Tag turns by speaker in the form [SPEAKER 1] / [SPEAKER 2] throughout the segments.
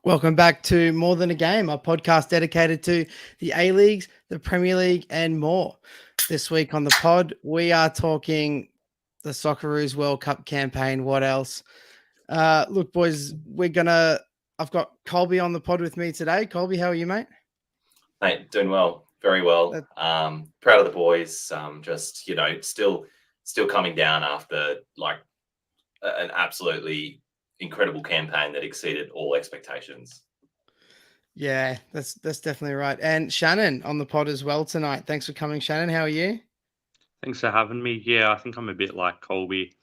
[SPEAKER 1] Welcome back to More Than a Game, a podcast dedicated to the A-Leagues, the Premier League, and more. This week on the pod, we are talking the Socceroos World Cup campaign. What else? Look, boys, I've got Colby on the pod with me today. Colby, how are you, mate?
[SPEAKER 2] Mate, doing well, very well. Proud of the boys. Still coming down after an absolutely incredible campaign that exceeded all expectations.
[SPEAKER 1] Yeah, that's definitely right. And Shannon on the pod as well tonight. Thanks for coming, Shannon. How are you?
[SPEAKER 3] Thanks for having me. Yeah, I think I'm a bit like Colby.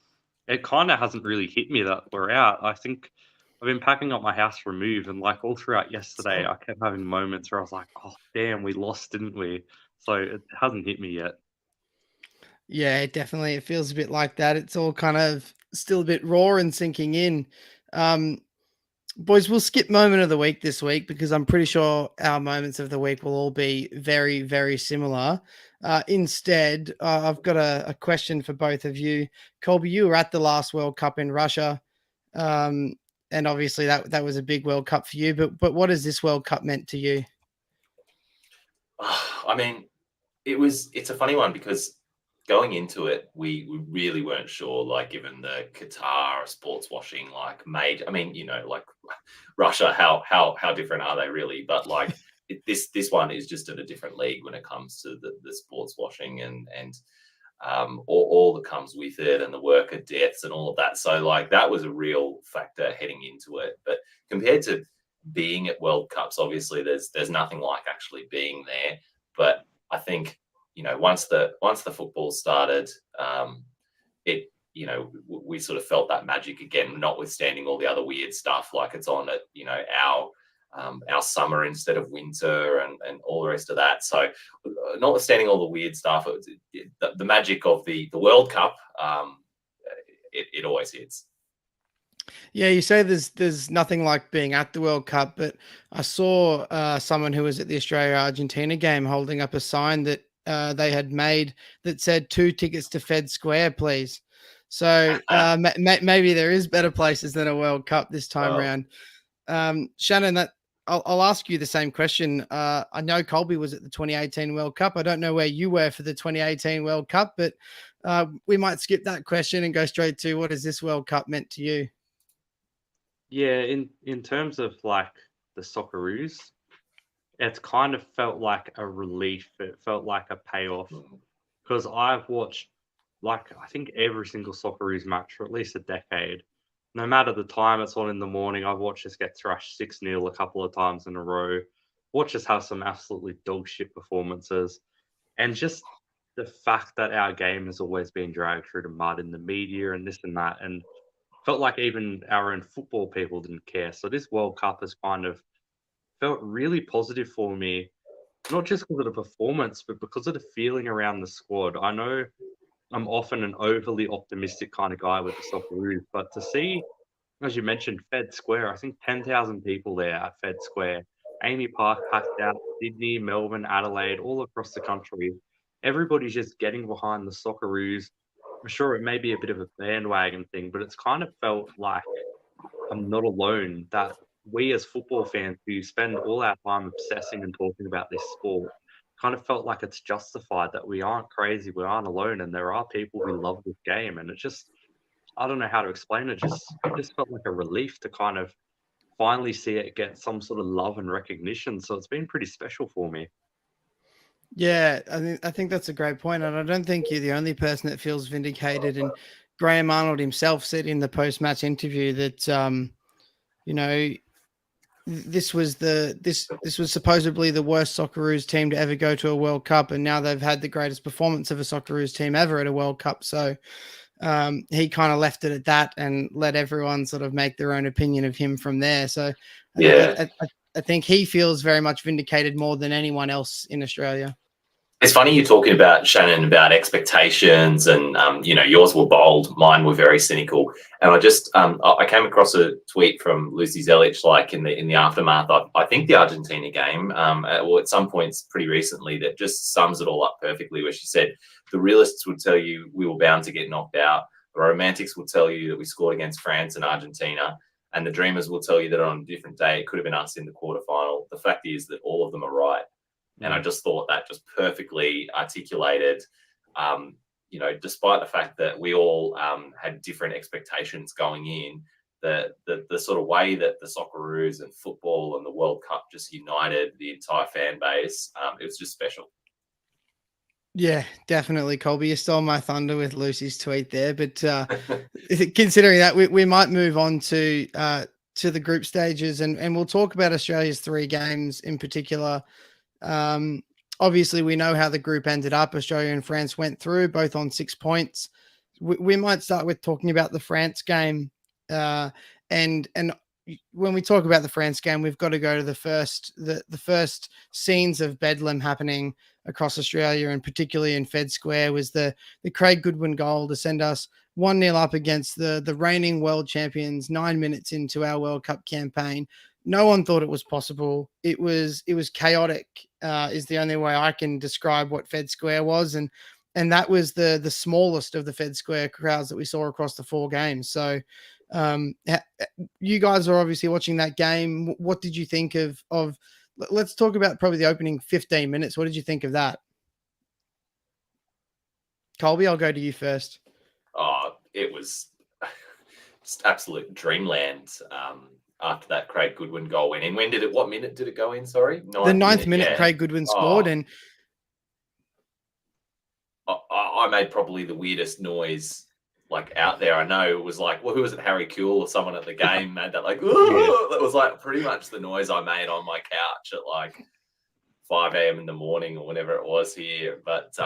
[SPEAKER 3] It kind of hasn't really hit me that we're out. I think I've been packing up my house for a move, and like all throughout yesterday, I kept having moments where I was like, "Oh, damn, we lost, didn't we?" So it hasn't hit me yet.
[SPEAKER 1] Yeah, definitely. It feels a bit like that. It's all kind of still a bit raw and sinking in. Boys, we'll skip moment of the week this week because I'm pretty sure our moments of the week will all be very, very similar. Instead, I've got a question for both of you. Colby, you were at the last World Cup in Russia. And obviously that was a big World Cup for you. But what has this World Cup meant to you?
[SPEAKER 2] I mean, it's a funny one because going into it, we really weren't sure, like, given the Qatar sports washing, Russia, how different are they really? But this one is just in a different league when it comes to the sports washing and all that comes with it and the worker deaths and all of that. So that was a real factor heading into it. But compared to being at World Cups, obviously there's nothing like actually being there. But I think, once the football started, we sort of felt that magic again, notwithstanding all the other weird stuff, like it's on at, our summer instead of winter and all the rest of that. So notwithstanding all the weird stuff, the magic of the World Cup, it always hits.
[SPEAKER 1] Yeah, you say there's nothing like being at the World Cup, but I saw someone who was at the Australia-Argentina game holding up a sign that they had made that said 2 tickets to Fed Square, please. So maybe there is better places than a World Cup this time around. Shannon, I'll ask you the same question. I know Colby was at the 2018 World Cup. I don't know where you were for the 2018 World Cup, but we might skip that question and go straight to what has this World Cup meant to you?
[SPEAKER 3] Yeah, in terms of like the Socceroos, it's kind of felt like a relief. It felt like a payoff because I've watched I think every single Socceroos match for at least a decade. No matter the time it's on in the morning, I've watched us get thrashed 6-0 a couple of times in a row. Watch us have some absolutely dog shit performances. And just the fact that our game has always been dragged through the mud in the media and this and that. And felt like even our own football people didn't care. So this World Cup has kind of felt really positive for me, not just because of the performance, but because of the feeling around the squad. I know I'm often an overly optimistic kind of guy with the Socceroos, but to see, as you mentioned, Fed Square, I think 10,000 people there at Fed Square, Amy Park packed out, Sydney, Melbourne, Adelaide, all across the country. Everybody's just getting behind the Socceroos. I'm sure it may be a bit of a bandwagon thing, but it's kind of felt like I'm not alone, that we as football fans who spend all our time obsessing and talking about this sport kind of felt like it's justified, that we aren't crazy, we aren't alone, and there are people who love this game. And it just, I don't know how to explain it, it just felt like a relief to kind of finally see it get some sort of love and recognition. So it's been pretty special for me.
[SPEAKER 1] Yeah, I think that's a great point, and I don't think you're the only person that feels vindicated. And Graham Arnold himself said in the post-match interview that this was supposedly the worst Socceroos team to ever go to a World Cup, and now they've had the greatest performance of a Socceroos team ever at a World Cup. So he kind of left it at that and let everyone sort of make their own opinion of him from there. So I think he feels very much vindicated more than anyone else in Australia.
[SPEAKER 2] It's funny you're talking about, Shannon, about expectations and, yours were bold, mine were very cynical. And I just, I came across a tweet from Lucy Zelich, in the aftermath. I think the Argentina game, at some points pretty recently, that just sums it all up perfectly, where she said, the realists would tell you we were bound to get knocked out. The romantics would tell you that we scored against France and Argentina. And the Dreamers will tell you that on a different day, it could have been us in the quarterfinal. The fact is that all of them are right. And I just thought that just perfectly articulated, despite the fact that we all had different expectations going in, the sort of way that the Socceroos and football and the World Cup just united the entire fan base, it was just special.
[SPEAKER 1] Yeah, definitely, Colby. You stole my thunder with Lucy's tweet there, but considering that, we might move on to the group stages, and we'll talk about Australia's 3 games in particular. Obviously, we know how the group ended up. Australia and France went through, both on 6 points. We might start with talking about the France game, and when we talk about the France game, we've got to go to the first scenes of bedlam happening across Australia, and particularly in Fed Square, was the Craig Goodwin goal to send us 1-0 up against the reigning world champions 9 minutes into our World Cup campaign. No one thought it was possible. It was chaotic, is the only way I can describe what Fed Square was, and that was the smallest of the Fed Square crowds that we saw across the 4 games. So you guys are obviously watching that game. What did you think of let's talk about probably the opening 15 minutes. What did you think of that? Colby, I'll go to you first.
[SPEAKER 2] Oh, it was just absolute dreamland after that Craig Goodwin goal went in. What minute did it go in? Sorry?
[SPEAKER 1] The 9th minute, yeah. Craig Goodwin scored, and
[SPEAKER 2] I made probably the weirdest noise out there. I know it was who was it? Harry Kuehl or someone at the game made that that was pretty much the noise I made on my couch at 5 a.m. in the morning or whenever it was here. But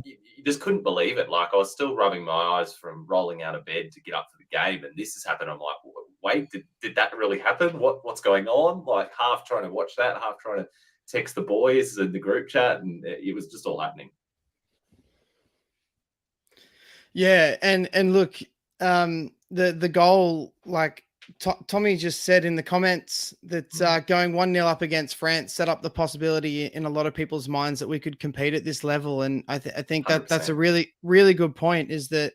[SPEAKER 2] you just couldn't believe it. I was still rubbing my eyes from rolling out of bed to get up for the game, and this has happened. I'm like, wait, did that really happen? What's going on? Half trying to watch that, half trying to text the boys in the group chat, and it was just all happening.
[SPEAKER 1] Yeah, and look, the goal, Tommy just said in the comments, that going 1-0 up against France set up the possibility in a lot of people's minds that we could compete at this level. And I think that's a really, really good point, is that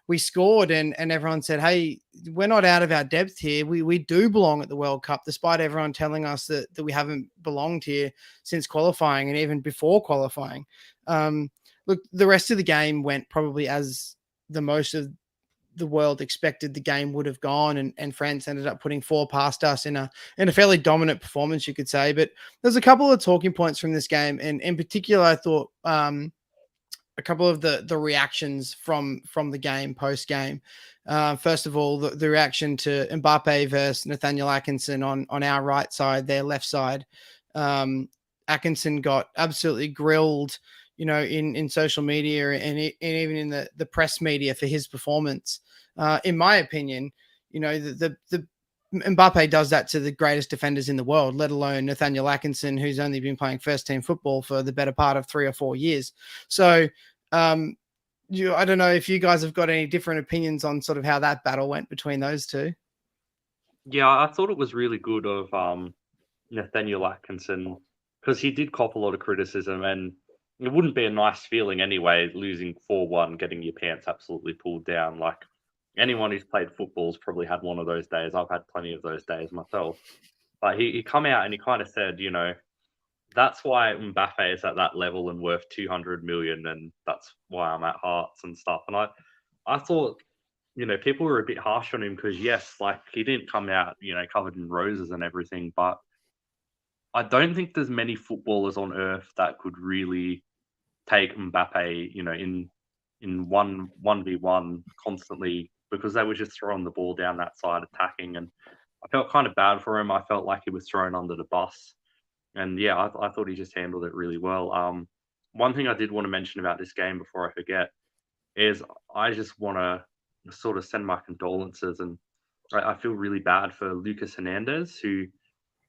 [SPEAKER 1] we scored and everyone said, hey, we're not out of our depth here. We do belong at the World Cup, despite everyone telling us that we haven't belonged here since qualifying and even before qualifying. Look, the rest of the game went probably as the most of the world expected the game would have gone, and France ended up putting 4 past us in a fairly dominant performance, you could say. But there's a couple of talking points from this game, and in particular, I thought a couple of the reactions from the game post game. First of all, the reaction to Mbappe versus Nathaniel Atkinson on our right side, their left side. Atkinson got absolutely grilled, in social media and even in the press media for his performance. In my opinion, the Mbappe does that to the greatest defenders in the world, let alone Nathaniel Atkinson, who's only been playing first team football for the better part of 3 or 4 years. So I don't know if you guys have got any different opinions on sort of how that battle went between those two.
[SPEAKER 3] Yeah, I thought it was really good of Nathaniel Atkinson, because he did cop a lot of criticism, and it wouldn't be a nice feeling anyway, losing 4-1, getting your pants absolutely pulled down. Anyone who's played football's probably had one of those days. I've had plenty of those days myself. But he come out and he kind of said, that's why Mbappe is at that level and worth 200 million, and that's why I'm at Hearts and stuff. And I thought, people were a bit harsh on him because, yes, he didn't come out, covered in roses and everything, but I don't think there's many footballers on earth that could really take Mbappe, in 1v1 constantly, because they were just throwing the ball down that side, attacking, and I felt kind of bad for him. I felt like he was thrown under the bus, and yeah, I thought he just handled it really well. One thing I did want to mention about this game before I forget is I just want to sort of send my condolences, and I feel really bad for Lucas Hernandez, who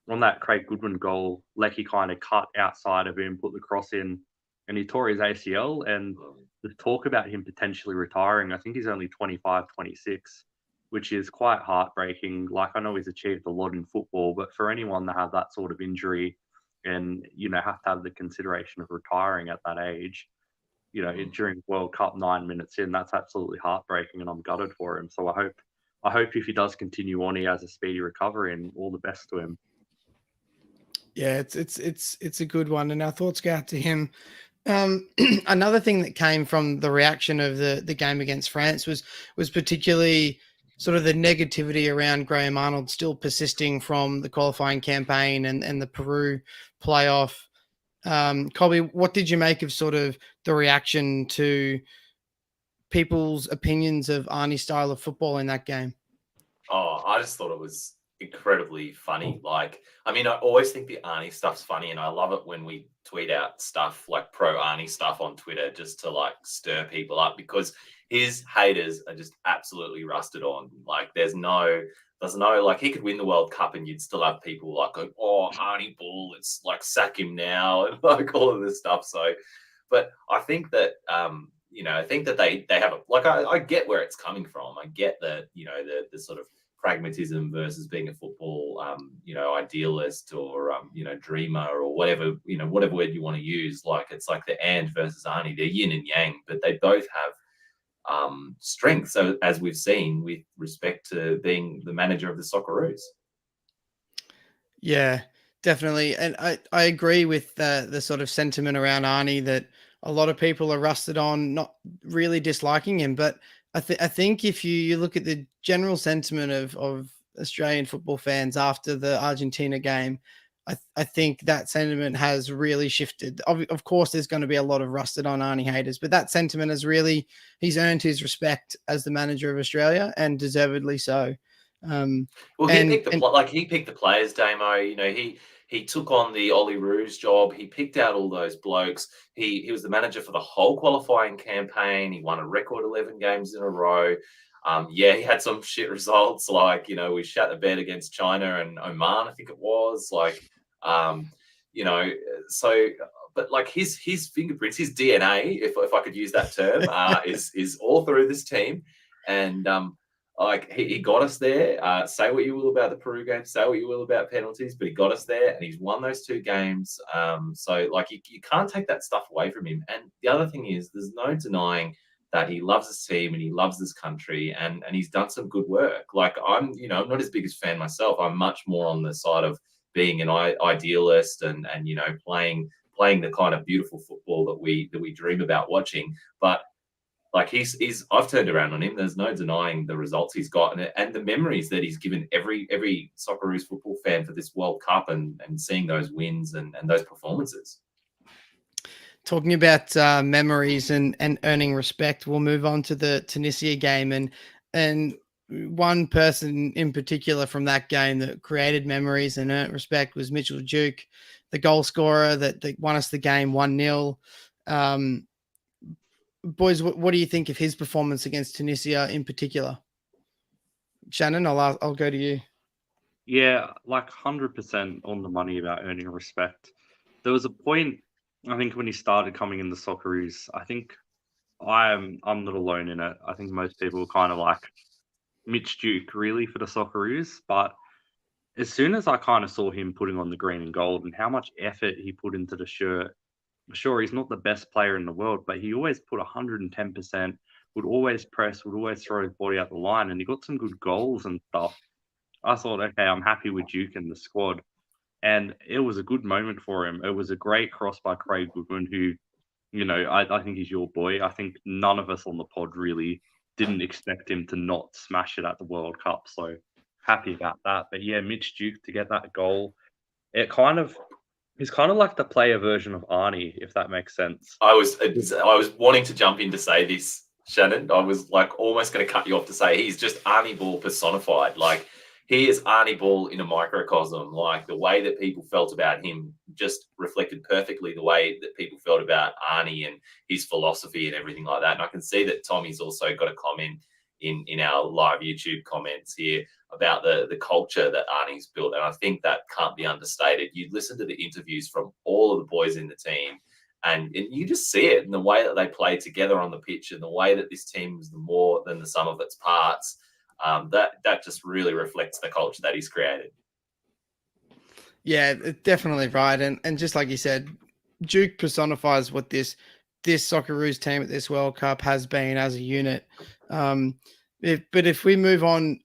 [SPEAKER 3] on that Craig Goodwin goal, Lecky kind of cut outside of him, put the cross in, and he tore his ACL. And the talk about him potentially retiring, I think he's only 25, 26, which is quite heartbreaking. I know he's achieved a lot in football, but for anyone to have that sort of injury and, have to have the consideration of retiring at that age, during World Cup 9 minutes in, that's absolutely heartbreaking, and I'm gutted for him. So I hope I hope if he does continue on, he has a speedy recovery, and all the best to him.
[SPEAKER 1] Yeah, it's a good one, and our thoughts go out to him. Another thing that came from the reaction of the game against France was particularly sort of the negativity around Graham Arnold still persisting from the qualifying campaign and the Peru playoff. Colby, what did you make of sort of the reaction to people's opinions of Arnie's style of football in that game?
[SPEAKER 2] Oh, I just thought it was incredibly funny. Like, I mean, I always think the Arnie stuff's funny, and I love it when we tweet out stuff like pro Arnie stuff on Twitter just to like stir people up, because his haters are just absolutely rusted on. Like, there's no like, he could win the World Cup and you'd still have people like, oh, Arnie Bull, it's like sack him now, and like all of this stuff. So, but I think that I think that they have I get where it's coming from. I get that, the sort of pragmatism versus being a football idealist or dreamer or whatever word you want to use. Like, it's like the and versus Arnie, they're yin and yang, but they both have strengths, so as we've seen with respect to being the manager of the Socceroos.
[SPEAKER 1] Yeah, definitely. And I agree with the sort of sentiment around Arnie that a lot of people are rusted on not really disliking him. But I think if you look at the general sentiment of Australian football fans after the Argentina game, I think that sentiment has really shifted. Of course, there's going to be a lot of rusted on Arnie haters, but that sentiment has he's earned his respect as the manager of Australia, and deservedly so.
[SPEAKER 2] Well, he picked the players, Damo. He took on the Ollie Roos job. He picked out all those blokes. He was the manager for the whole qualifying campaign. He won a record 11 games in a row. He had some shit results, like, we shat the bed against China and Oman, I think it was. Like, so, but like his fingerprints, his DNA, if I could use that term, is all through this team, and like he got us there. Say what you will about the Peru game, say what you will about penalties, but he got us there and he's won those 2 games. So like you can't take that stuff away from him. And the other thing is, there's no denying that he loves his team and he loves this country, and he's done some good work. Like, I'm not his biggest fan myself. I'm much more on the side of being an idealist and playing the kind of beautiful football that we dream about watching. But like, I've turned around on him. There's no denying the results he's got and the memories that he's given every Socceroos football fan for this World Cup and seeing those wins and those performances.
[SPEAKER 1] Talking about memories and earning respect, we'll move on to the Tunisia game, and one person in particular from that game that created memories and earned respect was Mitchell Duke, the goal scorer that won us the game 1-0. Boys, what do you think of his performance against Tunisia in particular? Shannon, I'll go to you.
[SPEAKER 3] Yeah, like 100% on the money about earning respect. There was a point, I think, when he started coming in the Socceroos. I think I'm not alone in it. I think most people were kind of like Mitch Duke really for the Socceroos, but as soon as I kind of saw him putting on the green and gold and how much effort he put into the shirt, sure, he's not the best player in the world, but he always put 110%, would always press, would always throw his body out the line, and he got some good goals and stuff. I thought, okay, I'm happy with Duke and the squad. And it was a good moment for him. It was a great cross by Craig Goodwin, who, I think he's your boy. I think none of us on the pod really didn't expect him to not smash it at the World Cup. So happy about that. But yeah, Mitch Duke to get that goal, he's kind of like the player version of Arnie, if that makes sense.
[SPEAKER 2] I was wanting to jump in to say this, Shannon. I was like almost going to cut you off to say he's just Arnie Ball personified. Like, he is Arnie Ball in a microcosm. Like, the way that people felt about him just reflected perfectly the way that people felt about Arnie and his philosophy and everything like that. And I can see that Tommy's also got a comment in our live YouTube comments here about the culture that Arnie's built. And I think that can't be understated. You listen to the interviews from all of the boys in the team, and you just see it in the way that they play together on the pitch and the way that this team is more than the sum of its parts. That just really reflects the culture that he's created.
[SPEAKER 1] Yeah, definitely right. And just like you said, Duke personifies what this Socceroos team at this World Cup has been as a unit. If we move on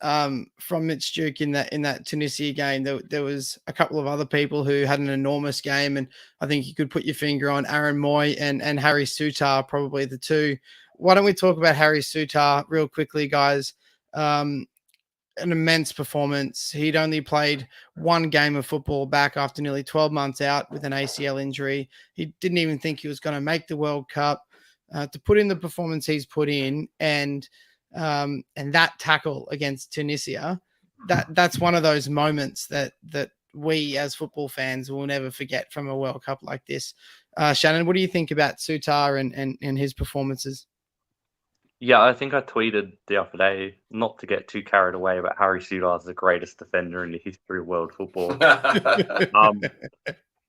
[SPEAKER 1] from Mitch Duke in that Tunisia game, there was a couple of other people who had an enormous game, and I think you could put your finger on Aaron Moy and Harry Sutar, probably the two. Why don't we talk about Harry Sutar real quickly, guys? An immense performance. He'd only played one game of football back after nearly 12 months out with an ACL injury. He didn't even think he was going to make the World Cup. To put in the performance he's put in, and that tackle against Tunisia, that's one of those moments that we as football fans will never forget from a World Cup like this. Shannon, what do you think about Sutar and his performances?
[SPEAKER 3] Yeah, I think I tweeted the other day not to get too carried away, but Harry Sutar is the greatest defender in the history of world football.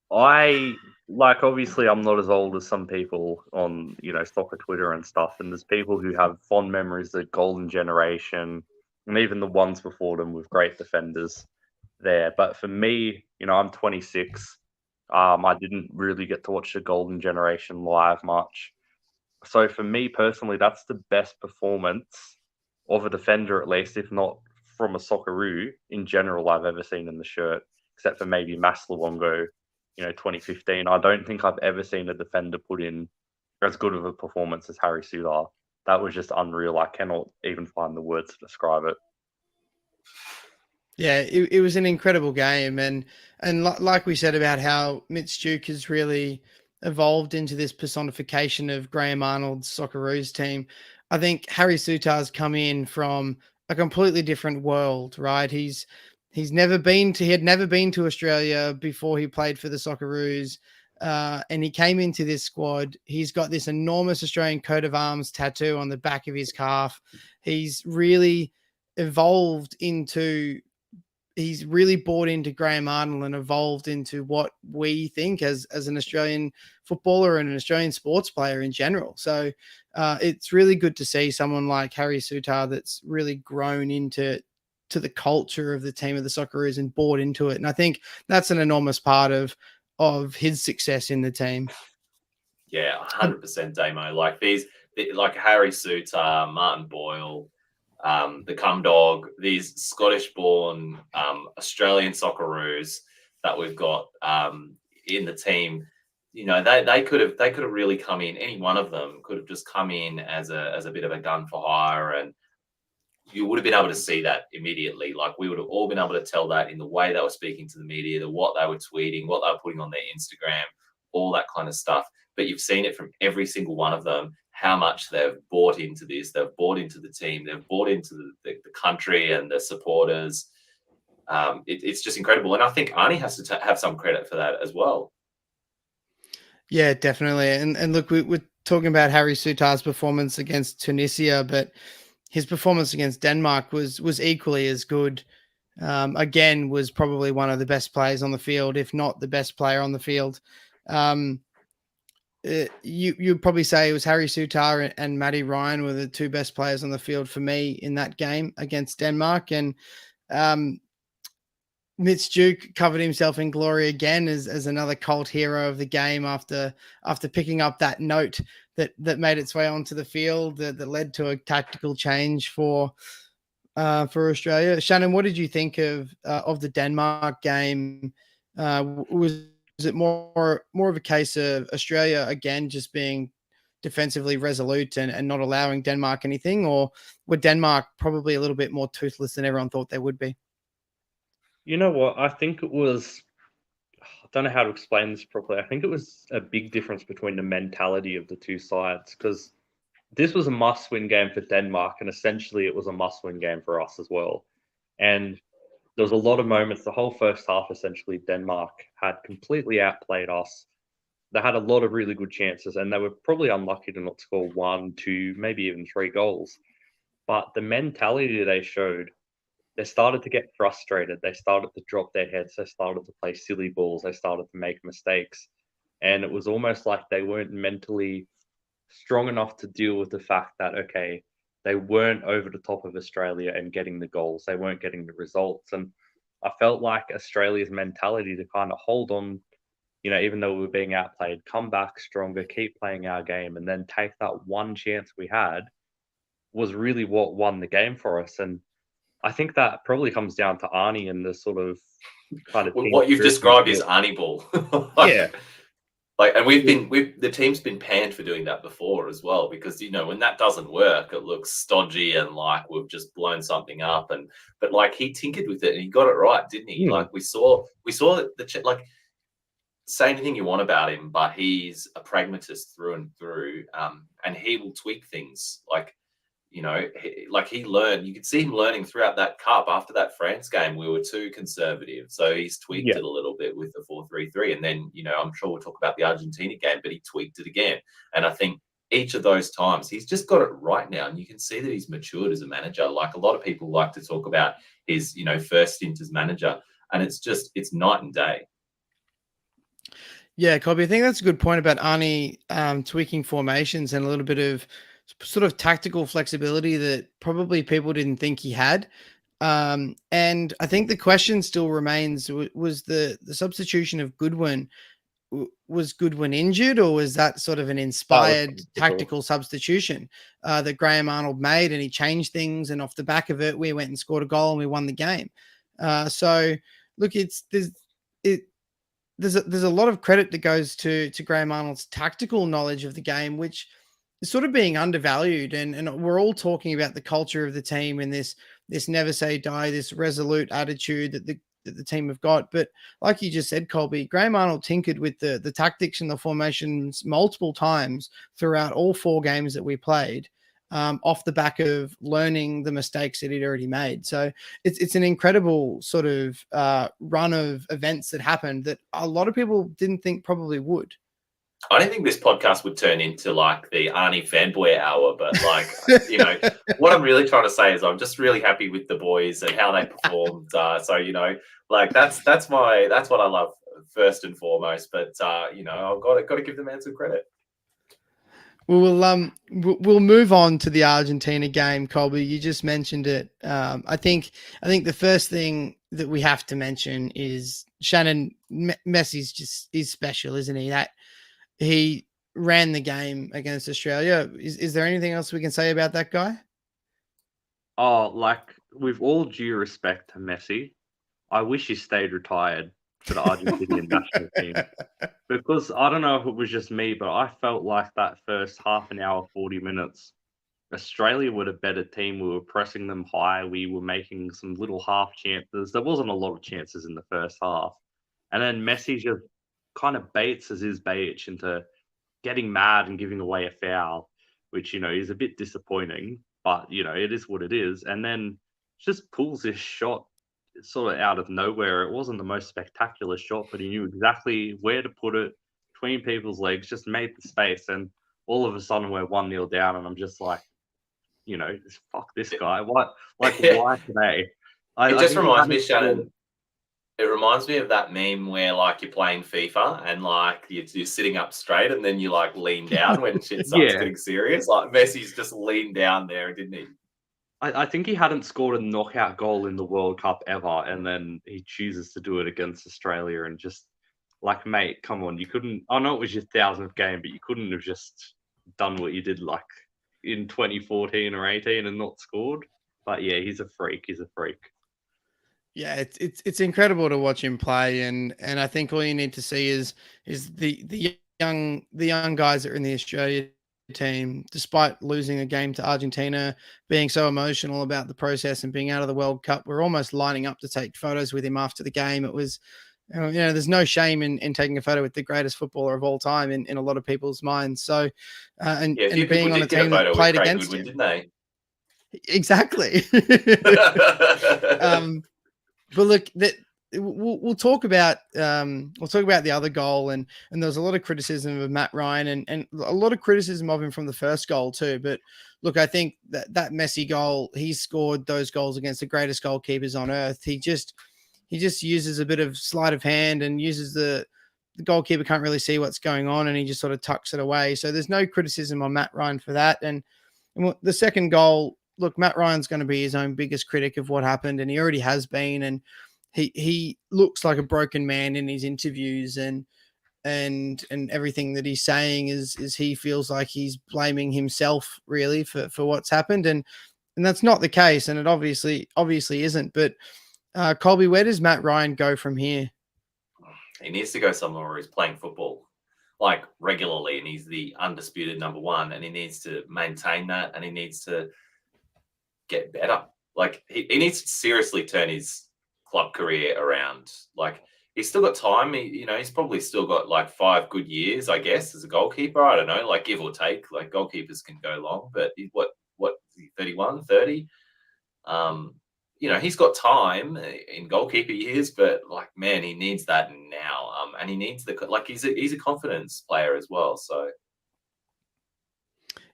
[SPEAKER 3] I like, obviously I'm not as old as some people on, soccer Twitter and stuff, and there's people who have fond memories of the golden generation and even the ones before them with great defenders there. But for me, I'm 26. I didn't really get to watch the golden generation live much. So for me personally, that's the best performance of a defender, at least, if not from a Socceroo in general, I've ever seen in the shirt, except for maybe Maslawongo, 2015. I don't think I've ever seen a defender put in as good of a performance as Harry Sutar. That was just unreal. I cannot even find the words to describe it.
[SPEAKER 1] Yeah, it was an incredible game, and like we said about how Mitch Duke has really evolved into this personification of Graham Arnold's Socceroos team. I think Harry Sutar's come in from a completely different world, right? He had never been to Australia before he played for the Socceroos, and he came into this squad. He's got this enormous Australian coat of arms tattoo on the back of his calf. He's really evolved into he's really bought into Graham Arnold and evolved into what we think as an Australian footballer and an Australian sports player in general. So it's really good to see someone like Harry Sutar that's really grown into the culture of the team of the Socceroos and bought into it. And I think that's an enormous part of his success in the team.
[SPEAKER 2] Yeah, 100% Damo. Like Harry Sutar, Martin Boyle, the Cum Dog, these Scottish-born Australian Socceroos that we've got in the team. They could have really come in. Any one of them could have just come in as a bit of a gun for hire, and you would have been able to see that immediately. Like, we would have all been able to tell that in the way they were speaking to the media, what they were tweeting, what they were putting on their Instagram, all that kind of stuff. But you've seen it from every single one of them, how much they've bought into this. They've bought into the team. They've bought into the country and the supporters. It's just incredible. And I think Arnie has to have some credit for that as well.
[SPEAKER 1] Yeah, definitely. And look, we're talking about Harry Sutar's performance against Tunisia, but his performance against Denmark was equally as good. Again, was probably one of the best players on the field, if not the best player on the field. You'd probably say it was Harry Sutar and Matty Ryan were the two best players on the field for me in that game against Denmark. And Mitch Duke covered himself in glory again as another cult hero of the game after picking up that note that made its way onto the field that led to a tactical change for Australia. Shannon, what did you think of the Denmark game? Was it more of a case of Australia again just being defensively resolute and not allowing Denmark anything, or were Denmark probably a little bit more toothless than everyone thought they would be?
[SPEAKER 3] You know what? I think it was, I don't know how to explain this properly. I think it was a big difference between the mentality of the two sides, because this was a must-win game for Denmark, and essentially it was a must-win game for us as well. And there was a lot of moments, the whole first half, essentially, Denmark had completely outplayed us. They had a lot of really good chances, and they were probably unlucky to not score 1, 2, maybe even 3 goals. But the mentality they showed, they started to get frustrated. They started to drop their heads. They started to play silly balls. They started to make mistakes. And it was almost like they weren't mentally strong enough to deal with the fact that, okay, they weren't over the top of Australia and getting the goals. They weren't getting the results. And I felt like Australia's mentality to kind of hold on, even though we were being outplayed, come back stronger, keep playing our game, and then take that one chance we had was really what won the game for us. And I think that probably comes down to Arnie and the sort of kind of team
[SPEAKER 2] What you've
[SPEAKER 3] spirit
[SPEAKER 2] described
[SPEAKER 3] he's
[SPEAKER 2] is
[SPEAKER 3] got.
[SPEAKER 2] Arnie ball.
[SPEAKER 3] Yeah.
[SPEAKER 2] And the team's been panned for doing that before as well, because when that doesn't work, it looks stodgy and like we've just blown something up. But like he tinkered with it and he got it right, didn't he? Like we saw like, say anything you want about him, but he's a pragmatist through and through, and he will tweak things. Like he learned. You could see him learning throughout that cup. After that France game, we were too conservative, so he's tweaked it a little bit with the 4-3-3. And then I'm sure we'll talk about the Argentina game, but he tweaked it again. And I think each of those times he's just got it right now, and you can see that he's matured as a manager. Like a lot of people like to talk about his first stint as manager, and it's night and day.
[SPEAKER 1] Yeah, Colby, I think that's a good point about Arnie tweaking formations and a little bit of sort of tactical flexibility that probably people didn't think he had. And I think the question still remains, was the substitution of Goodwin, was Goodwin injured, or was that sort of an inspired tactical substitution that Graham Arnold made, and he changed things, and off the back of it, we went and scored a goal and we won the game. So look, there's a lot of credit that goes to Graham Arnold's tactical knowledge of the game, which is sort of being undervalued. And we're all talking about the culture of the team and this never say die, this resolute attitude that the team have got. But like you just said, Colby, Graham Arnold tinkered with the tactics and the formations multiple times throughout all 4 games that we played, off the back of learning the mistakes that he'd already made. So it's an incredible sort of run of events that happened that a lot of people didn't think probably would.
[SPEAKER 2] I don't think this podcast would turn into like the Arnie fanboy hour, but like, what I'm really trying to say is I'm just really happy with the boys and how they performed. So, like that's what I love first and foremost, but I've got to give the man some credit.
[SPEAKER 1] We'll move on to the Argentina game, Colby. You just mentioned it. I think the first thing that we have to mention is Shannon Messi's he's special, isn't he? That he ran the game against Australia. Is there anything else we can say about that guy?
[SPEAKER 3] Oh, like with all due respect to Messi, I wish he stayed retired for the Argentinian national team. Because I don't know if it was just me, but I felt like that first half an hour, 40 minutes, Australia were a better team. We were pressing them high. We were making some little half chances. There wasn't a lot of chances in the first half. And then Messi just kind of baits as his Bayic into getting mad and giving away a foul, which, is a bit disappointing, but, it is what it is. And then just pulls this shot sort of out of nowhere. It wasn't the most spectacular shot, but he knew exactly where to put it between people's legs, just made the space, and all of a sudden we're 1-0 down, and I'm just like, fuck this guy. What? Like, why today?
[SPEAKER 2] It just reminds me, Shannon. It reminds me of that meme where like you're playing FIFA and like you're sitting up straight and then you like lean down when shit starts getting serious. Like Messi's just leaned down there, didn't he?
[SPEAKER 3] I think he hadn't scored a knockout goal in the World Cup ever, and then he chooses to do it against Australia, and just like, mate, come on, you couldn't. I know it was your 1000th game, but you couldn't have just done what you did like in 2014 or 18 and not scored. But yeah, he's a freak. He's a freak.
[SPEAKER 1] Yeah, it's incredible to watch him play, and I think all you need to see is the young guys that are in the Australia team, despite losing a game to Argentina, being so emotional about the process and being out of the World Cup. We're almost lining up to take photos with him after the game. It was, there's no shame in taking a photo with the greatest footballer of all time in a lot of people's minds. So, and being on a team that played against him,
[SPEAKER 2] didn't they?
[SPEAKER 1] Exactly. But look, we'll talk about the other goal, and there was a lot of criticism of Matt Ryan and a lot of criticism of him from the first goal too. But look, I think that Messi goal, he scored those goals against the greatest goalkeepers on earth. He just uses a bit of sleight of hand and uses the goalkeeper can't really see what's going on, and he just sort of tucks it away. So there's no criticism on Matt Ryan for that. And the second goal, look, Matt Ryan's going to be his own biggest critic of what happened, and he already has been. And he looks like a broken man in his interviews, and and everything that he's saying is he feels like he's blaming himself really for what's happened, and that's not the case, and it obviously isn't. But Colby, where does Matt Ryan go from here?
[SPEAKER 2] He needs to go somewhere where he's playing football like regularly, and he's the undisputed number one, and he needs to maintain that, and he needs to get better. Like he needs to seriously turn his club career around. Like he's still got time. He's probably still got like 5 good years, I guess, as a goalkeeper. I don't know, like give or take. Like goalkeepers can go long, but what 31, 30? He's got time in goalkeeper years, but like, man, he needs that now. And he needs he's a confidence player as well. So,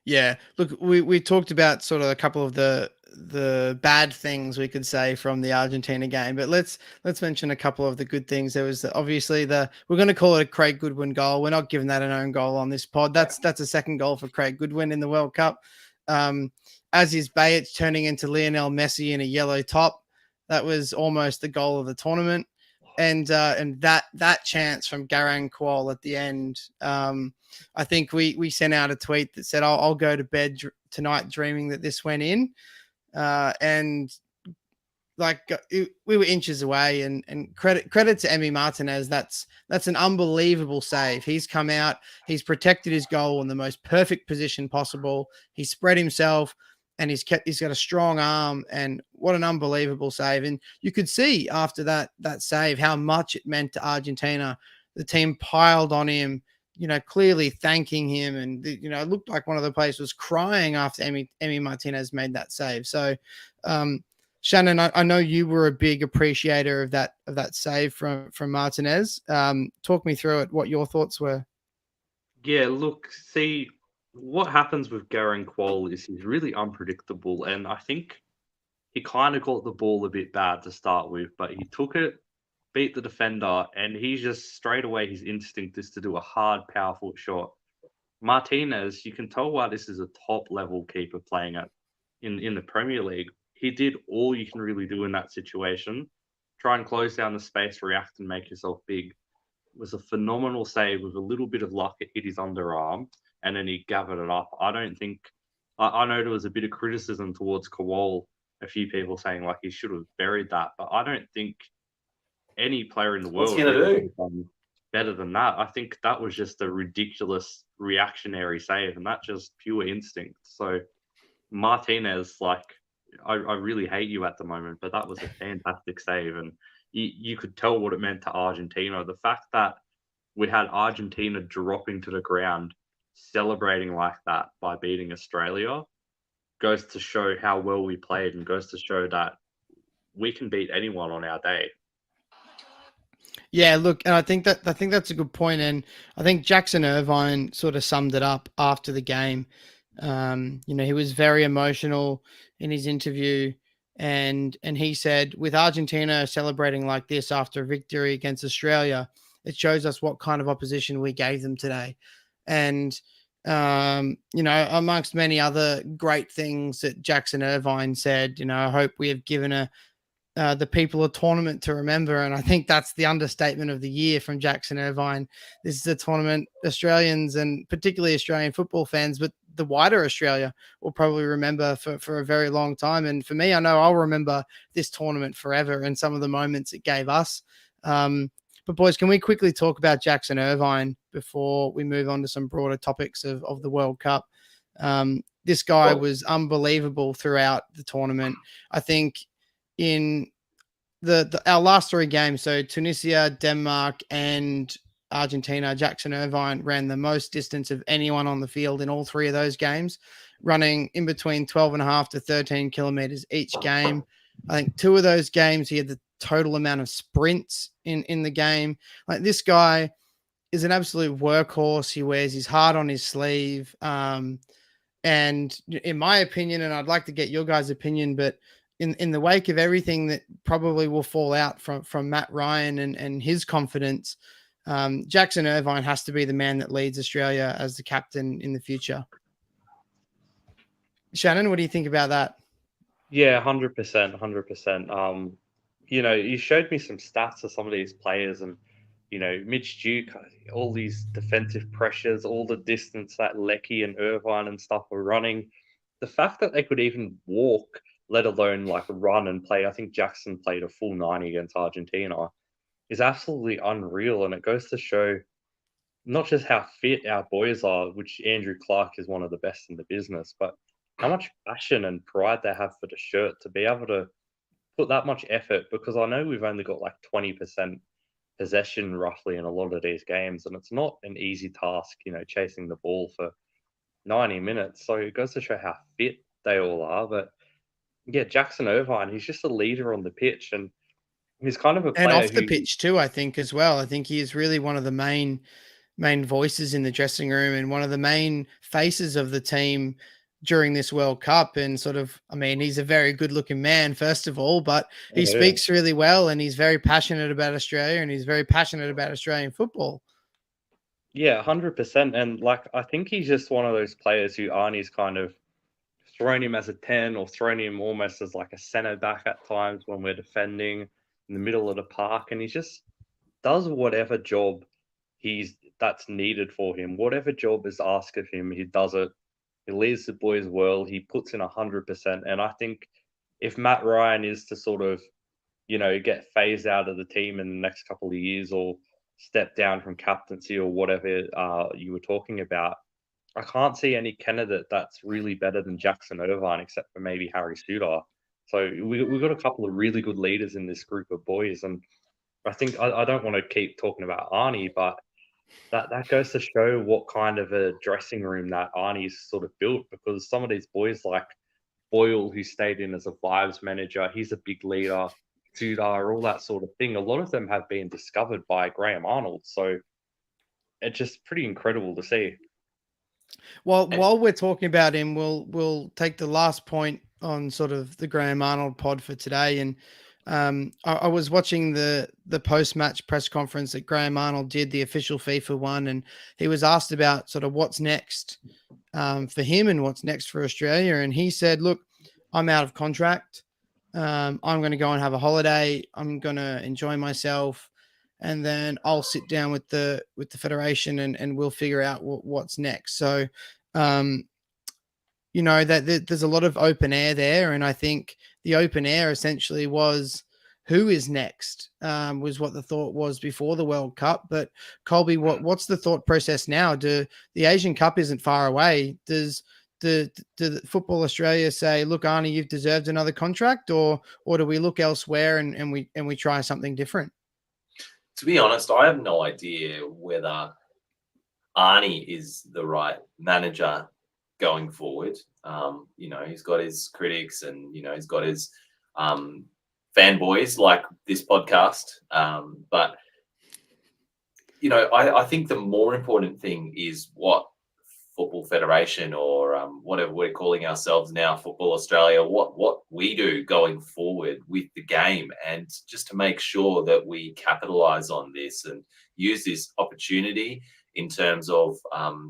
[SPEAKER 1] yeah, look, we talked about sort of a couple of the bad things we could say from the Argentina game, but let's mention a couple of the good things. There was obviously we're going to call it a Craig Goodwin goal. We're not giving that an own goal on this pod. That's a second goal for Craig Goodwin in the World Cup. As is Bayet turning into Lionel Messi in a yellow top. That was almost the goal of the tournament. And that chance from Garang Kuol at the end, I think we sent out a tweet that said, I'll go to bed tonight dreaming that this went in. And like we were inches away, and credit to Emi Martinez. That's an unbelievable save. He's come out, he's protected his goal in the most perfect position possible. He spread himself, and he's got a strong arm, and what an unbelievable save. And you could see after that save how much it meant to Argentina. The team piled on him, clearly thanking him, and it looked like one of the players was crying after Emi Martinez made that save. So Shannon, I know you were a big appreciator of that save from Martinez. Talk me through it, what your thoughts were.
[SPEAKER 3] Yeah, look, see, what happens with Garang Kuol is he's really unpredictable, and I think he kind of got the ball a bit bad to start with, but he took it, beat the defender, and he's just straight away his instinct is to do a hard, powerful shot. Martinez, you can tell why this is a top level keeper playing in the Premier League. He did all you can really do in that situation. Try and close down the space, react, and make yourself big. It was a phenomenal save with a little bit of luck. It hit his underarm, and then he gathered it up. I don't think I know there was a bit of criticism towards Kowal, a few people saying like he should have buried that, but I don't think any player in the world could have done better than that. I think that was just a ridiculous reactionary save, and that's just pure instinct. So Martinez, like, I really hate you at the moment, but that was a fantastic save, and you could tell what it meant to Argentina. The fact that we had Argentina dropping to the ground, celebrating like that by beating Australia, goes to show how well we played, and goes to show that we can beat anyone on our day.
[SPEAKER 1] Yeah, look, and I think that's a good point, and I think Jackson Irvine sort of summed it up after the game. He was very emotional in his interview, and he said, with Argentina celebrating like this after a victory against Australia, it shows us what kind of opposition we gave them today. And amongst many other great things that Jackson Irvine said, I hope we have given the people a tournament to remember. And I think that's the understatement of the year from Jackson Irvine. This is a tournament Australians, and particularly Australian football fans, but the wider Australia, will probably remember for a very long time. And for me, I know I'll remember this tournament forever and some of the moments it gave us. But boys, can we quickly talk about Jackson Irvine before we move on to some broader topics of the World Cup? This guy was unbelievable throughout the tournament. I think in our last 3 games, so Tunisia, Denmark, and Argentina, Jackson Irvine ran the most distance of anyone on the field in all 3 of those games, running in between 12.5 to 13 kilometers each game. I think 2 of those games he had the total amount of sprints in the game. Like, this guy is an absolute workhorse. He wears his heart on his sleeve. And in my opinion, and I'd like to get your guys' opinion, but in the wake of everything that probably will fall out from Matt Ryan and his confidence, Jackson Irvine has to be the man that leads Australia as the captain in the future. Shannon, what do you think about that?
[SPEAKER 3] Yeah, 100%. You showed me some stats of some of these players, and Mitch Duke, all these defensive pressures, all the distance that Lecky and Irvine and stuff were running. The fact that they could even walk, let alone like run and play, I think Jackson played a full 90 against Argentina, is absolutely unreal. And it goes to show not just how fit our boys are, which Andrew Clark is one of the best in the business, but how much passion and pride they have for the shirt to be able to put that much effort. Because I know we've only got like 20% possession roughly in a lot of these games, and it's not an easy task, chasing the ball for 90 minutes. So it goes to show how fit they all are. But yeah, Jackson Irvine, he's just a leader on the pitch, and he's kind of a
[SPEAKER 1] And
[SPEAKER 3] player
[SPEAKER 1] off the
[SPEAKER 3] who,
[SPEAKER 1] pitch too, I think as well. I think he is really one of the main voices in the dressing room and one of the main faces of the team during this World Cup. And sort of, I mean, he's a very good looking man, first of all, but he speaks really well and he's very passionate about Australia and he's very passionate about Australian football.
[SPEAKER 3] Yeah, 100%. And like, I think he's just one of those players who Arnie's kind of thrown him as a 10 or thrown him almost as like a centre back at times when we're defending in the middle of the park. And he just does whatever job that's needed for him. Whatever job is asked of him, he does it. He leads the boys well. He puts in 100%. And I think if Matt Ryan is to sort of, get phased out of the team in the next couple of years or step down from captaincy or whatever you were talking about, I can't see any candidate that's really better than Jackson Irvine, except for maybe Harry Suter. So we've got a couple of really good leaders in this group of boys. And I think I don't want to keep talking about Arnie, but that goes to show what kind of a dressing room that Arnie's sort of built, because some of these boys like Boyle, who stayed in as a vibes manager, he's a big leader, Tudor, all that sort of thing. A lot of them have been discovered by Graham Arnold. So it's just pretty incredible to see.
[SPEAKER 1] Well, while we're talking about him, we'll take the last point on sort of the Graham Arnold pod for today. And I was watching the post-match press conference that Graham Arnold did, the official FIFA one, and he was asked about sort of what's next for him and what's next for Australia. And he said, look, I'm out of contract. I'm going to go and have a holiday. I'm going to enjoy myself. And then I'll sit down with the federation and we'll figure out what's next. So, that there's a lot of open air there. And I think the open air essentially was who is next, was what the thought was before the World Cup. But Colby, what's the thought process now? The Asian Cup isn't far away. Does the Football Australia say, look, Arnie, you've deserved another contract, or do we look elsewhere and we try something different?
[SPEAKER 2] To be honest, I have no idea whether Arnie is the right manager going forward. He's got his critics and, he's got his fanboys like this podcast. But I think the more important thing is what Football Federation or whatever we're calling ourselves now, Football Australia, what we do going forward with the game, and just to make sure that we capitalize on this and use this opportunity in terms of,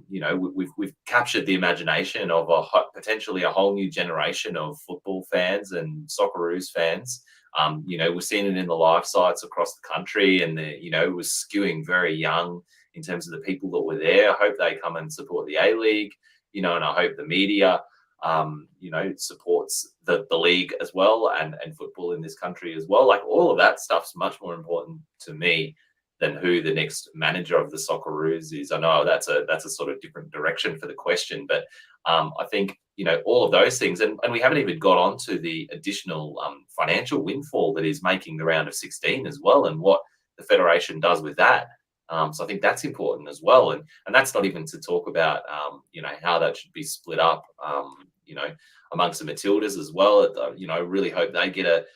[SPEAKER 2] we've captured the imagination of potentially a whole new generation of football fans and Socceroos fans. We've seen it in the live sites across the country, and it was skewing very young in terms of the people that were there. I hope they come and support the A-League, and I hope the media, supports the league as well and football in this country as well. Like, all of that stuff's much more important to me than who the next manager of the Socceroos is. I know that's a sort of different direction for the question, but I think, all of those things, and we haven't even got on to the additional financial windfall that is making the round of 16 as well, and what the Federation does with that. So I think that's important as well. And that's not even to talk about, how that should be split up, amongst the Matildas as well. Really hope they get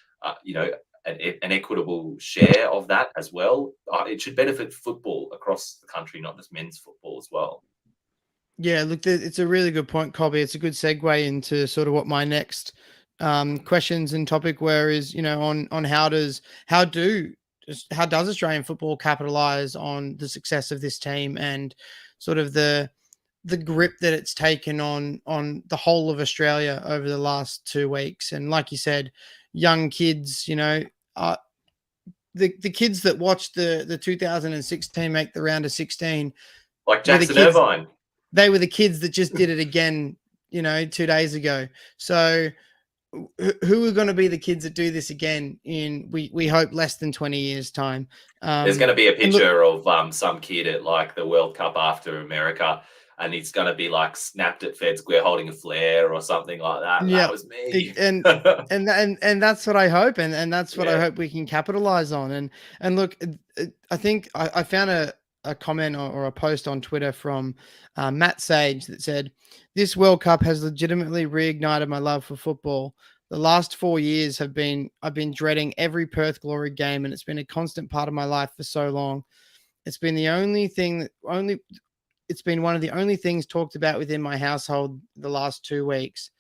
[SPEAKER 2] an equitable share of that as well. It should benefit football across the country, not just men's football as well.
[SPEAKER 1] Yeah, look, it's a really good point, Colby. It's a good segue into sort of what my next questions and topic were is, on how does Australian football capitalize on the success of this team and sort of the grip that it's taken on the whole of Australia over the last 2 weeks. And like you said, young kids, the the kids that watched the 2016 make the round of 16,
[SPEAKER 2] like
[SPEAKER 1] were the
[SPEAKER 2] Jackson
[SPEAKER 1] kids.
[SPEAKER 2] Irvine.
[SPEAKER 1] They were the kids that just did it again, 2 days ago. So who are going to be the kids that do this again in we hope less than 20 years time?
[SPEAKER 2] There's going to be a
[SPEAKER 1] and look,
[SPEAKER 2] picture of some kid at like the World Cup after America, and he's going to be like snapped at Fed Square holding a flare or something like that.
[SPEAKER 1] yeah,
[SPEAKER 2] That was me.
[SPEAKER 1] and that's what I hope, and that's what I
[SPEAKER 2] Yeah.
[SPEAKER 1] hope we can capitalize on. And look, I think I found a comment or a post on Twitter from Matt Sage that said, "This World Cup has legitimately reignited my love for football. The last 4 years I've been dreading every Perth Glory game, and it's been a constant part of my life for so long. It's been the only thing that only it's been one of the only things talked about within my household the last 2 weeks,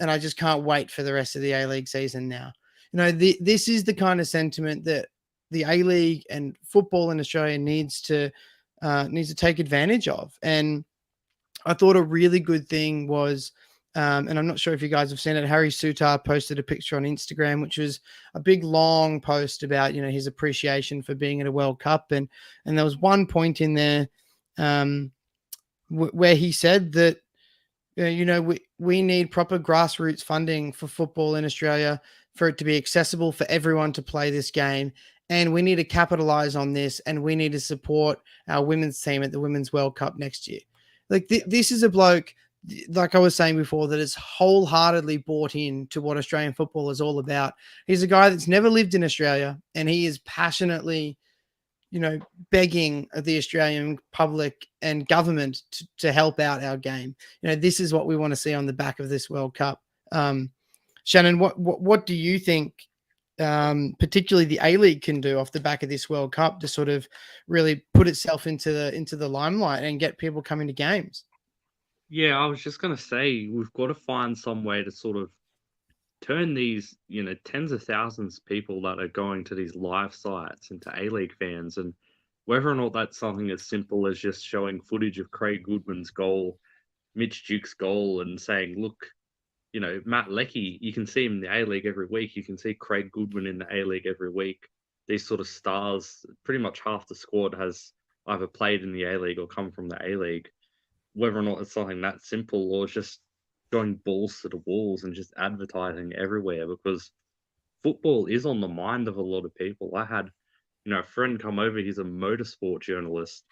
[SPEAKER 1] and I just can't wait for the rest of the A-League season now." This is the kind of sentiment that the A-League and football in Australia needs to take advantage of. And I thought a really good thing was, and I'm not sure if you guys have seen it, Harry Sutar posted a picture on Instagram, which was a big long post about his appreciation for being at a World Cup, and there was one point in there where he said that we need proper grassroots funding for football in Australia for it to be accessible for everyone to play this game. And we need to capitalize on this, and we need to support our women's team at the Women's World Cup next year. Like this is a bloke, like I was saying before, that is wholeheartedly bought in to what Australian football is all about. He's a guy that's never lived in Australia, and he is passionately begging the Australian public and government to help out our game. This is what we want to see on the back of this World Cup. Shannon, what do you think, particularly the A-League can do off the back of this World Cup to sort of really put itself into the limelight and get people coming to games?
[SPEAKER 3] Yeah, I was just going to say, we've got to find some way to sort of turn these, tens of thousands of people that are going to these live sites into A-League fans. And whether or not that's something as simple as just showing footage of Craig Goodman's goal, Mitch Duke's goal, and saying, look, Matt Leckie, you can see him in the A-League every week. You can see Craig Goodman in the A-League every week. These sort of stars, pretty much half the squad has either played in the A-League or come from the A-League. Whether or not it's something that simple or just going balls to the walls and just advertising everywhere, because football is on the mind of a lot of people. I had, a friend come over. He's a motorsport journalist,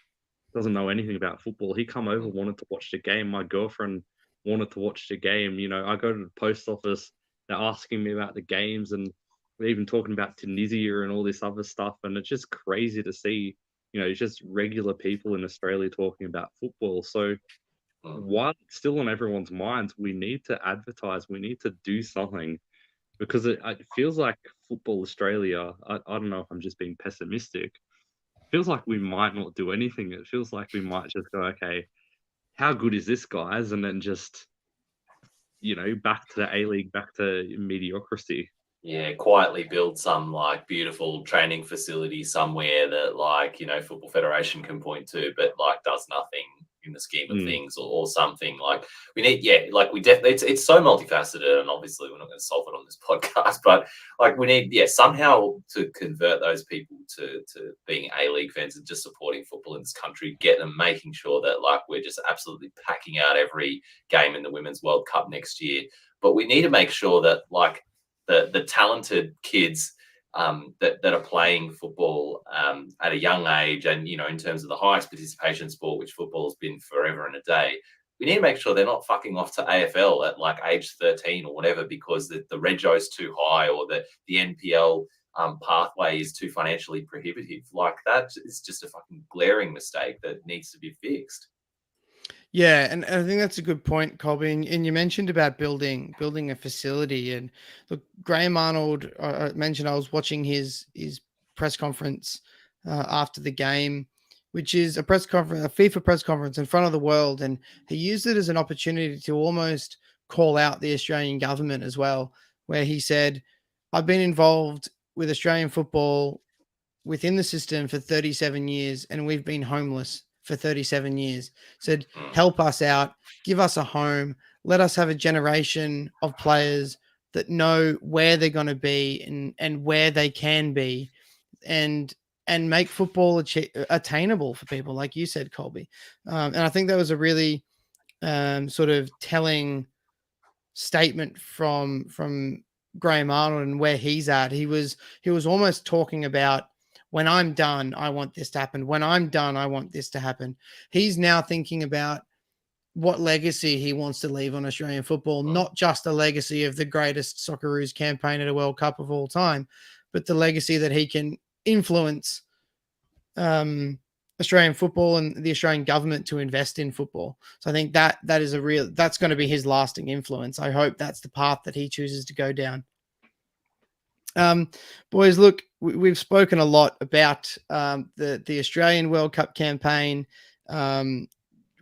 [SPEAKER 3] doesn't know anything about football. He come over, wanted to watch the game. My girlfriend wanted to watch the game. I go to the post office. They're asking me about the games, and we're even talking about Tunisia and all this other stuff. And it's just crazy to see, just regular people in Australia talking about football. So while it's still on everyone's minds, we need to advertise. We need to do something, because it feels like Football Australia, I don't know if I'm just being pessimistic, feels like we might not do anything. It feels like we might just go, okay, how good is this, guys? And then just, back to the A-League, back to mediocrity.
[SPEAKER 2] Yeah, quietly build some like beautiful training facility somewhere that Football Federation can point to, but does nothing in the scheme of things, or something. We need, we definitely, it's so multifaceted, and obviously we're not going to solve it on this podcast, but we need, somehow to convert those people to being A-League fans and just supporting football in this country, get them, making sure that we're just absolutely packing out every game in the Women's World Cup next year. But we need to make sure that the talented kids that are playing football at a young age, and in terms of the highest participation sport, which football has been forever and a day, we need to make sure they're not fucking off to AFL at age 13 or whatever, because the rego's too high, or the NPL pathway is too financially prohibitive. That is just a fucking glaring mistake that needs to be fixed.
[SPEAKER 1] Yeah, and I think that's a good point, Colby. And you mentioned about building a facility. And look, Graham Arnold, I mentioned I was watching his press conference after the game, which is a FIFA press conference in front of the world, and he used it as an opportunity to almost call out the Australian government as well, where he said, "I've been involved with Australian football within the system for 37 years, and we've been homeless for 37 years. Said, help us out, give us a home, let us have a generation of players that know where they're going to be and where they can be, and make football attainable for people, like you said, Colby. And I think that was a really sort of telling statement from Graham Arnold and where he's at. He was almost talking about, when I'm done, I want this to happen. When I'm done, I want this to happen. He's now thinking about what legacy he wants to leave on Australian football, not just a legacy of the greatest Socceroos campaign at a World Cup of all time, but the legacy that he can influence Australian football and the Australian government to invest in football. So I think that's going to be his lasting influence. I hope that's the path that he chooses to go down. Boys, look, we've spoken a lot about the Australian World Cup campaign.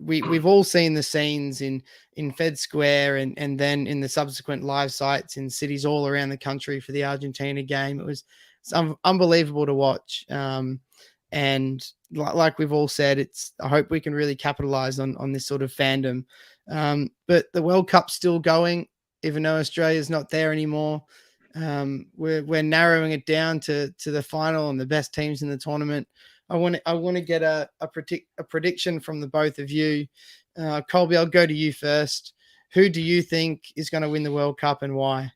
[SPEAKER 1] We've all seen the scenes in Fed Square and then in the subsequent live sites in cities all around the country for the Argentina game. It's unbelievable to watch. And like we've all said, I hope we can really capitalize on this sort of fandom. But the World Cup's still going, even though Australia's not there anymore. We're narrowing it down to the final and the best teams in the tournament. I want to get a prediction from the both of you. Colby, I'll go to you first. Who do you think is going to win the World Cup and why?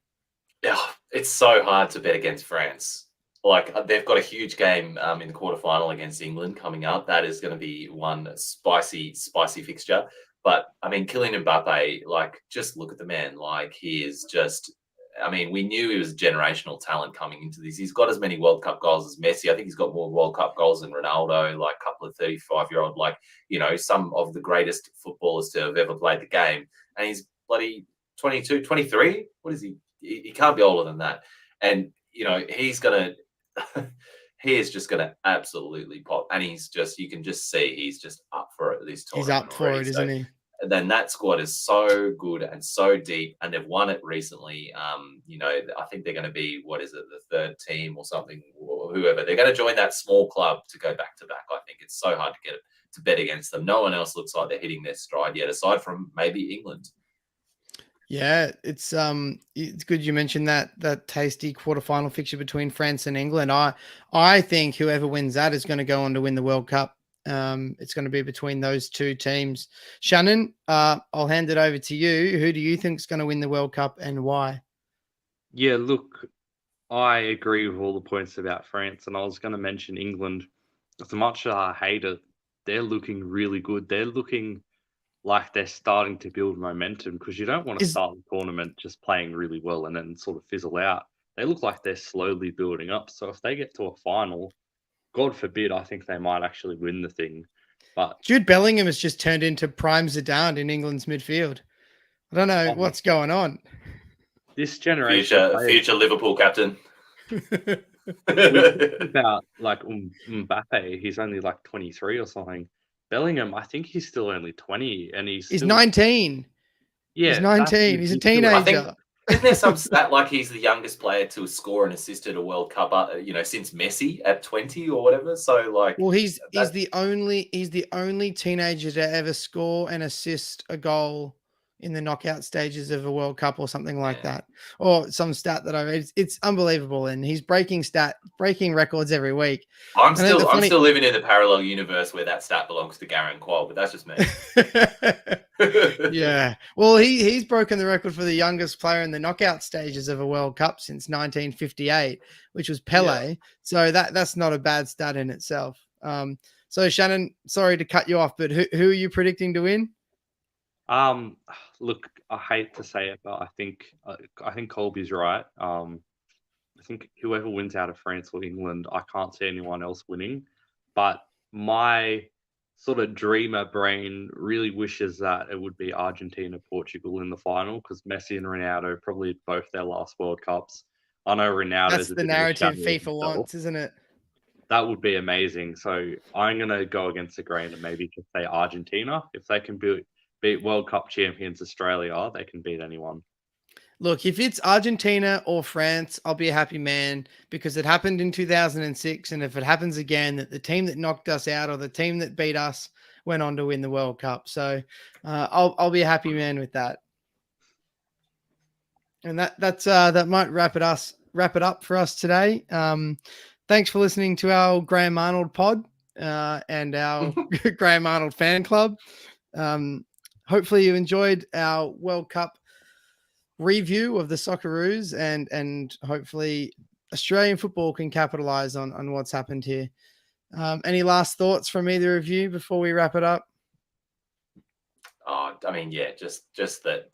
[SPEAKER 2] Yeah, it's so hard to bet against France. Like, they've got a huge game in the quarterfinal against England coming up. That is going to be one spicy fixture. But I mean, Kylian Mbappe, like, just look at the man. Like, he is just, I mean, we knew he was a generational talent coming into this. He's got as many World Cup goals as Messi. I think he's got more World Cup goals than Ronaldo, like a couple of 35-year-old, like, you know, some of the greatest footballers to have ever played the game. And he's bloody 22, 23. What is he? He can't be older than that. And, you know, he's going to, he is just going to absolutely pop. And he's just, you can just see he's just up for it this tournament.
[SPEAKER 1] He's up for it, isn't he?
[SPEAKER 2] Then that squad is so good and so deep, and they've won it recently. You know, I think they're going to be, what is it, the third team or something, or whoever. They're going to join that small club to go back to back. I think it's so hard to get it to bet against them. No one else looks like they're hitting their stride yet, aside from maybe England.
[SPEAKER 1] Yeah, it's good you mentioned that tasty quarterfinal fixture between France and England. I think whoever wins that is going to go on to win the World Cup. It's going to be between those two teams. Shannon, I'll hand it over to you. Who do you think is going to win the World Cup and why?
[SPEAKER 3] Yeah, look, I agree with all the points about France, and I was going to mention England. As much as I hate it, they're looking really good. They're looking like they're starting to build momentum, because you don't want to start the tournament just playing really well and then sort of fizzle out. They look like they're slowly building up. So if they get to a final, God forbid, I think they might actually win the thing. But
[SPEAKER 1] Jude Bellingham has just turned into prime Zidane in England's midfield. I don't know what's going on.
[SPEAKER 3] This generation,
[SPEAKER 2] future Liverpool captain.
[SPEAKER 3] About like Mbappe, he's only like 23 or something. Bellingham, I think he's still only 20, and he's
[SPEAKER 1] 19. Yeah, he's 19. He's a teenager.
[SPEAKER 2] Isn't there some stat like he's the youngest player to score and assist at a World Cup, since Messi at 20 or whatever? So, like,
[SPEAKER 1] well, he's the only teenager to ever score and assist a goal in the knockout stages of a World Cup or something like that, or some stat that I read. It's unbelievable, and he's breaking records every week.
[SPEAKER 2] I'm still living in the parallel universe where that stat belongs to Gareth Qual, but that's just me.
[SPEAKER 1] Yeah, well, he's broken the record for the youngest player in the knockout stages of a World Cup since 1958, which was Pele. Yeah. So that's not a bad stat in itself. So Shannon, sorry to cut you off, but who are you predicting to win?
[SPEAKER 3] Look, I hate to say it, but I think Colby's right. I think whoever wins out of France or England, I can't see anyone else winning. But my sort of dreamer brain really wishes that it would be Argentina, Portugal in the final, because Messi and Ronaldo probably both their last World Cups. I know Ronaldo's
[SPEAKER 1] that's the narrative FIFA wants, isn't it?
[SPEAKER 3] That would be amazing. So I'm going to go against the grain and maybe just say Argentina. If they can beat World Cup champions Australia, they can beat anyone.
[SPEAKER 1] Look, if it's Argentina or France, I'll be a happy man, because it happened in 2006. And if it happens again, that the team that knocked us out or the team that beat us went on to win the World Cup. So I'll be a happy man with that. And that might wrap it up for us today. thanks for listening to our Graham Arnold pod and our Graham Arnold fan club. Hopefully you enjoyed our World Cup review of the Socceroos, and hopefully Australian football can capitalize on what's happened here. Any last thoughts from either of you before we wrap it up?
[SPEAKER 2] Oh, I mean, yeah, just that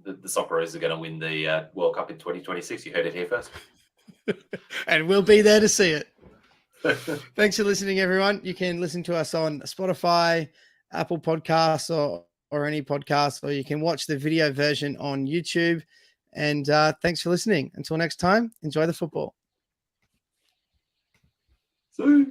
[SPEAKER 2] the Socceroos are going to win the World Cup in 2026. You heard it here first.
[SPEAKER 1] And we'll be there to see it. Thanks for listening, everyone. You can listen to us on Spotify, Apple Podcasts, or any podcast, or you can watch the video version on YouTube. And thanks for listening. Until next time, enjoy the football.
[SPEAKER 2] See.